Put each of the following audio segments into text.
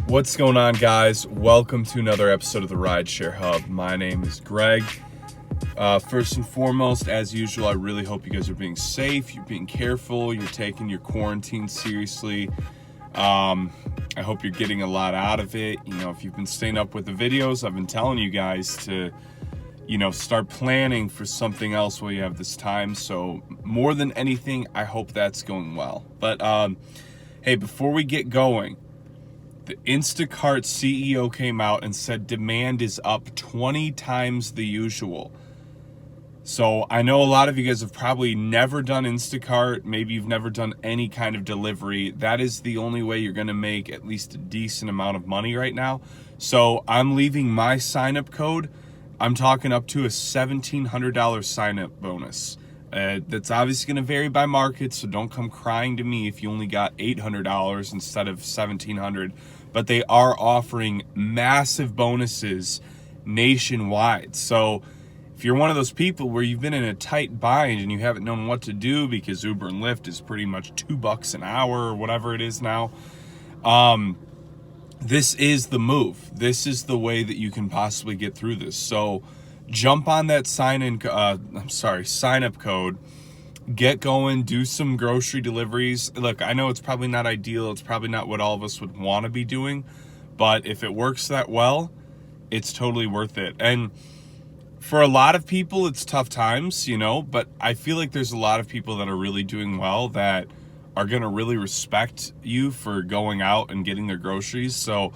What's going on, guys? Welcome to another episode of the Rideshare Hub. My name is Greg. First and foremost, as usual, I really hope you guys are being safe, you're being careful, you're taking your quarantine seriously. I hope you're getting a lot out of it. You know, if you've been staying up with the videos, I've been telling you guys to, start planning for something else while you have this time. So more than anything, I hope that's going well. But hey, before we get going, the Instacart CEO came out and said demand is up 20 times the usual. So I know a lot of you guys have probably never done Instacart. Maybe you've never done any kind of delivery. That is the only way you're going to make at least a decent amount of money right now. So I'm leaving my sign-up code. I'm talking up to a $1,700 sign-up bonus. That's obviously going to vary by market, so don't come crying to me if you only got $800 instead of $1,700. But they are offering massive bonuses nationwide. So if you're one of those people where you've been in a tight bind and you haven't known what to do because Uber and Lyft is pretty much $2 an hour or whatever it is now, this is the move. This is the way that you can possibly get through this. So jump on that sign-up code. Get going, do some grocery deliveries. Look, I know it's probably not ideal. It's probably not what all of us would want to be doing. But if it works that well, it's totally worth it. And for a lot of people, it's tough times, but I feel like there's a lot of people that are really doing well that are going to really respect you for going out and getting their groceries. So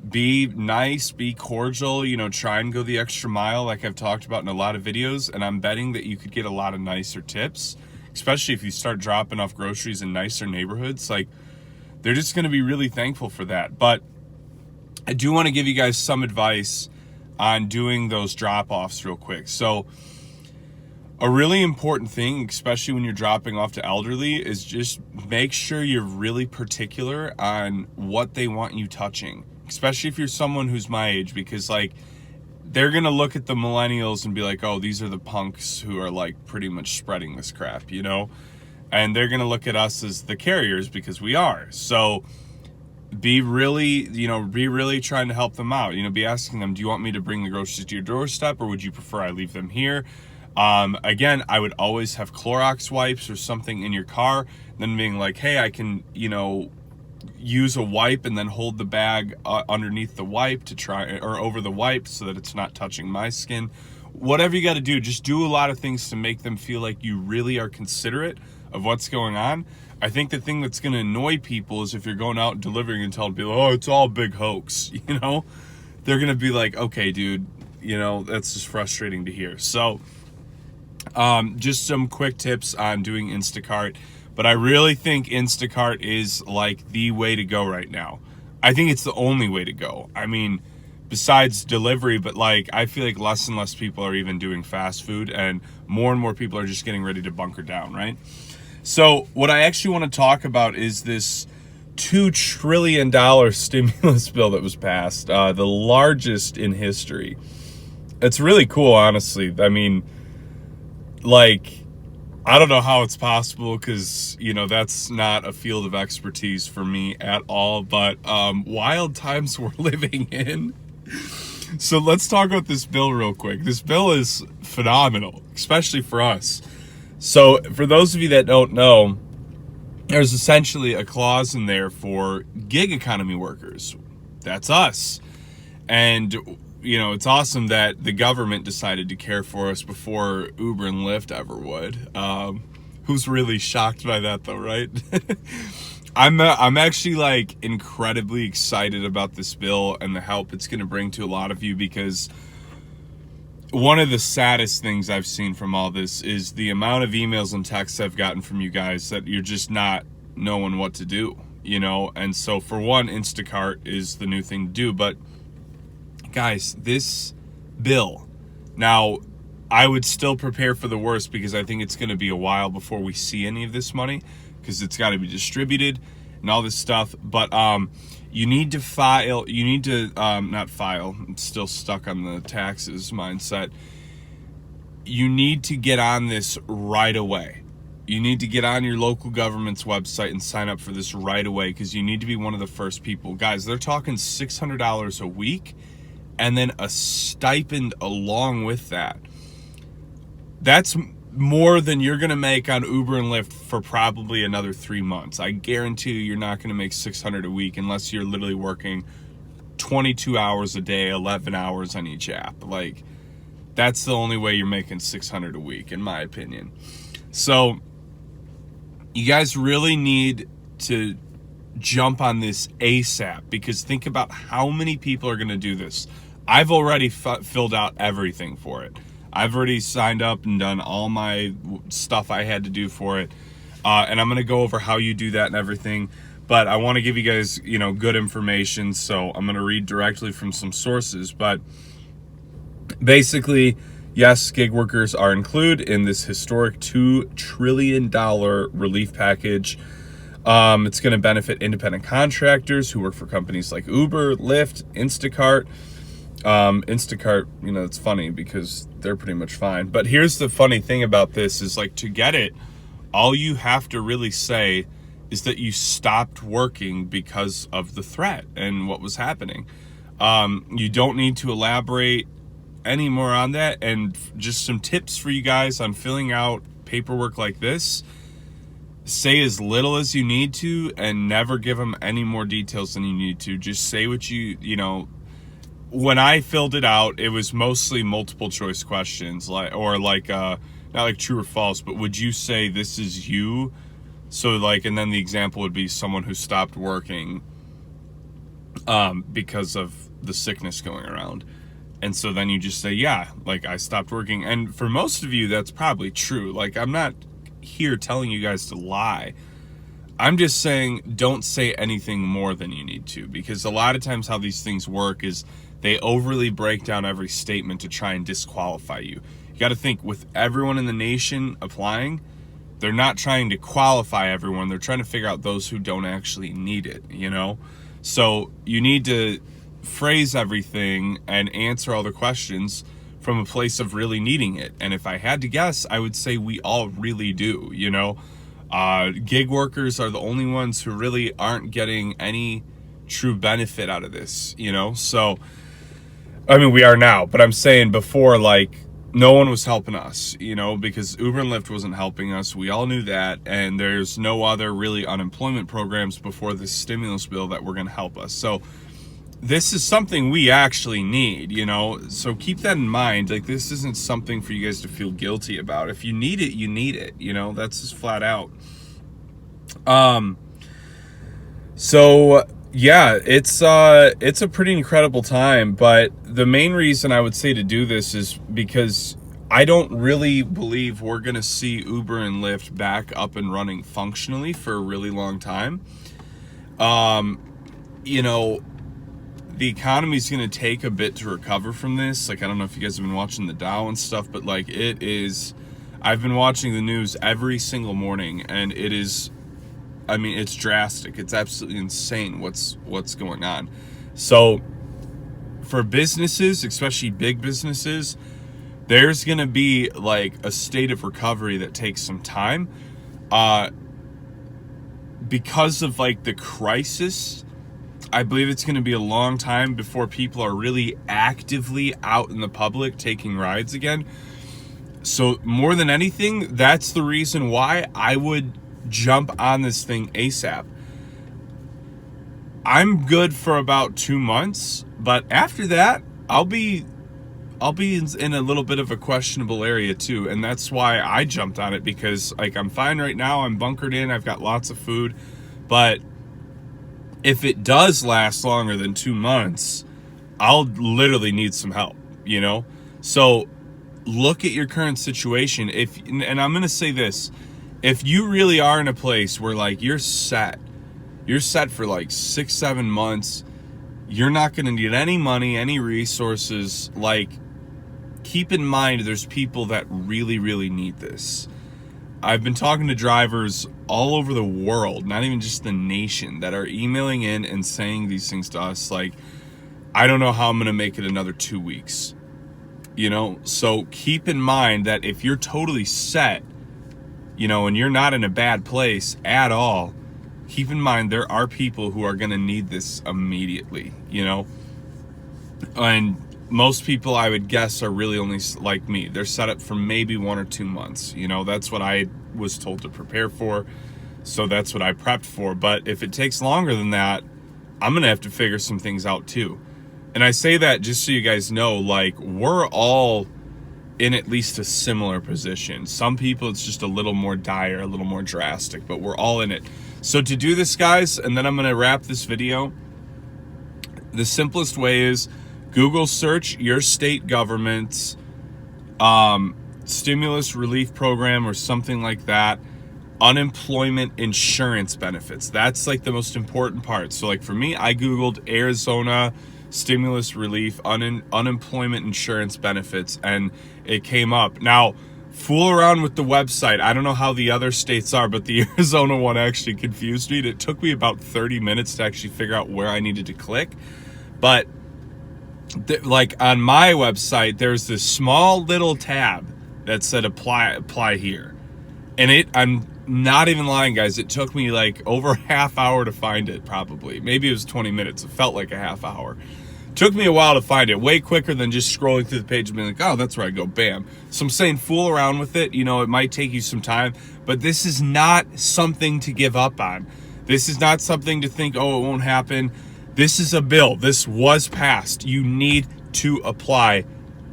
be nice, be cordial, try and go the extra mile like I've talked about in a lot of videos. And I'm betting that you could get a lot of nicer tips, especially if you start dropping off groceries in nicer neighborhoods. Like, they're just going to be really thankful for that. But I do want to give you guys some advice on doing those drop-offs real quick. So a really important thing, especially when you're dropping off to elderly, is just make sure you're really particular on what they want you touching. Especially if you're someone who's my age, because they're going to look at the millennials and be like, oh, these are the punks who are pretty much spreading this crap, and they're going to look at us as the carriers because we are. So be really trying to help them out, be asking them, do you want me to bring the groceries to your doorstep or would you prefer I leave them here? Again, I would always have Clorox wipes or something in your car, then being like, hey, I can, use a wipe and then hold the bag underneath the wipe to try, or over the wipe so that it's not touching my skin. Whatever you got to do, just do a lot of things to make them feel like you really are considerate of what's going on. I think the thing that's going to annoy people is if you're going out and delivering and telling people, oh, it's all a big hoax, they're going to be like, okay, dude, that's just frustrating to hear. So just some quick tips on doing Instacart. But I really think Instacart is the way to go right now. I think it's the only way to go. I mean, besides delivery, but I feel like less and less people are even doing fast food and more people are just getting ready to bunker down, right? So what I actually want to talk about is this $2 trillion stimulus bill that was passed, the largest in history. It's really cool, honestly. I mean, I don't know how it's possible because, that's not a field of expertise for me at all, but wild times we're living in. So let's talk about this bill real quick. This bill is phenomenal, especially for us. So for those of you that don't know, there's essentially a clause in there for gig economy workers. That's us. And it's awesome that the government decided to care for us before Uber and Lyft ever would. Who's really shocked by that though, right? I'm actually incredibly excited about this bill and the help it's going to bring to a lot of you, because one of the saddest things I've seen from all this is the amount of emails and texts I've gotten from you guys that you're just not knowing what to do, and so for one, Instacart is the new thing to do. But guys, this bill, now I would still prepare for the worst because I think it's going to be a while before we see any of this money because it's got to be distributed and all this stuff. But you need to file, not file, I'm still stuck on the taxes mindset. You need to get on this right away. you need to get on your local government's website and sign up for this right away, because you need to be one of the first people. Guys, they're talking $600 a week and then a stipend along with that. That's more than you're going to make on Uber and Lyft for probably another 3 months. I guarantee you're not going to make $600 a week unless you're literally working 22 hours a day, 11 hours on each app. Like, that's the only way you're making $600 a week, in my opinion. So you guys really need to jump on this ASAP, because think about how many people are going to do this. I've already filled out everything for it. I've already signed up and done all my stuff I had to do for it. And I'm going to go over how you do that and everything. But I want to give you guys, good information. So I'm going to read directly from some sources. But basically, yes, gig workers are included in this historic $2 trillion relief package. It's going to benefit independent contractors who work for companies like Uber, Lyft, Instacart. Instacart, it's funny because they're pretty much fine. But here's the funny thing about this is, like, to get it, all you have to really say is that you stopped working because of the threat and what was happening. You don't need to elaborate any more on that. And just some tips for you guys on filling out paperwork like this: say as little as you need to and never give them any more details than you need to. Just say what when I filled it out, it was mostly multiple choice questions, not like true or false, but would you say this is you? So and then the example would be someone who stopped working because of the sickness going around. And so then you just say, yeah, I stopped working. And for most of you, that's probably true. I'm not here telling you guys to lie. I'm just saying don't say anything more than you need to, because a lot of times how these things work is they overly break down every statement to try and disqualify you. You got to think, with everyone in the nation applying, they're not trying to qualify everyone. They're trying to figure out those who don't actually need it, So you need to phrase everything and answer all the questions from a place of really needing it. And if I had to guess, I would say we all really do, Gig workers are the only ones who really aren't getting any true benefit out of this, So, I mean, we are now, but I'm saying before, no one was helping us, because Uber and Lyft wasn't helping us. We all knew that. And there's no other really unemployment programs before this stimulus bill that were going to help us. So this is something we actually need, so keep that in mind. This isn't something for you guys to feel guilty about. If you need it, you need it, that's just flat out. So yeah, it's a pretty incredible time, but the main reason I would say to do this is because I don't really believe we're going to see Uber and Lyft back up and running functionally for a really long time. The economy is going to take a bit to recover from this. I don't know if you guys have been watching the Dow and stuff, but it is, I've been watching the news every single morning, and it is, it's drastic. It's absolutely insane what's going on. So for businesses, especially big businesses, there's going to be a state of recovery that takes some time. Because of the crisis, I believe it's going to be a long time before people are really actively out in the public taking rides again. So more than anything, that's the reason why I would jump on this thing ASAP. I'm good for about 2 months, but after that, I'll be in a little bit of a questionable area too. And that's why I jumped on it, because I'm fine right now. I'm bunkered in. I've got lots of food, but if it does last longer than 2 months, I'll literally need some help, So look at your current situation. And I'm going to say this, if you really are in a place where you're set for 6-7 months, you're not going to need any money, any resources, keep in mind there's people that really, really need this. I've been talking to drivers all over the world, not even just the nation, that are emailing in and saying these things to us I don't know how I'm going to make it another 2 weeks. So keep in mind that if you're totally set, and you're not in a bad place at all, keep in mind there are people who are going to need this immediately, and most people, I would guess, are really only like me. They're set up for maybe 1 or 2 months. That's what I was told to prepare for. So that's what I prepped for. But if it takes longer than that, I'm going to have to figure some things out too. And I say that just so you guys know, like, we're all in at least a similar position. Some people, it's just a little more dire, a little more drastic, but we're all in it. So to do this, guys, and then I'm going to wrap this video, the simplest way is Google search your state government's stimulus relief program or something like that, unemployment insurance benefits. That's like the most important part. So like for me, I Googled Arizona stimulus relief unemployment insurance benefits, and it came up. Now, fool around with the website. I don't know how the other states are, but the Arizona one actually confused me. It took me about 30 minutes to actually figure out where I needed to click. But like on my website, there's this small little tab that said apply here. And I'm not even lying, guys, it took me like over a half hour to find it, probably. Maybe it was 20 minutes. It felt like a half hour. Took me a while to find it, way quicker than just scrolling through the page and being like, oh, that's where I go, bam. So I'm saying fool around with it. It might take you some time, but this is not something to give up on. This is not something to think, oh, it won't happen. This is a bill. This was passed. You need to apply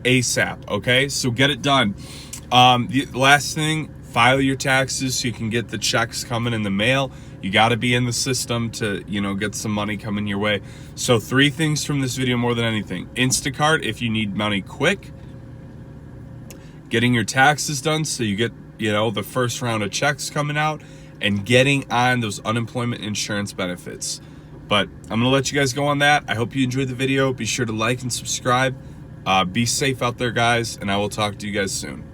ASAP, okay? So get it done. The last thing, file your taxes so you can get the checks coming in the mail. You got to be in the system to, get some money coming your way. So 3 things from this video more than anything. Instacart if you need money quick. Getting your taxes done so you get, the first round of checks coming out. And getting on those unemployment insurance benefits. But I'm going to let you guys go on that. I hope you enjoyed the video. Be sure to like and subscribe. Be safe out there, guys. And I will talk to you guys soon.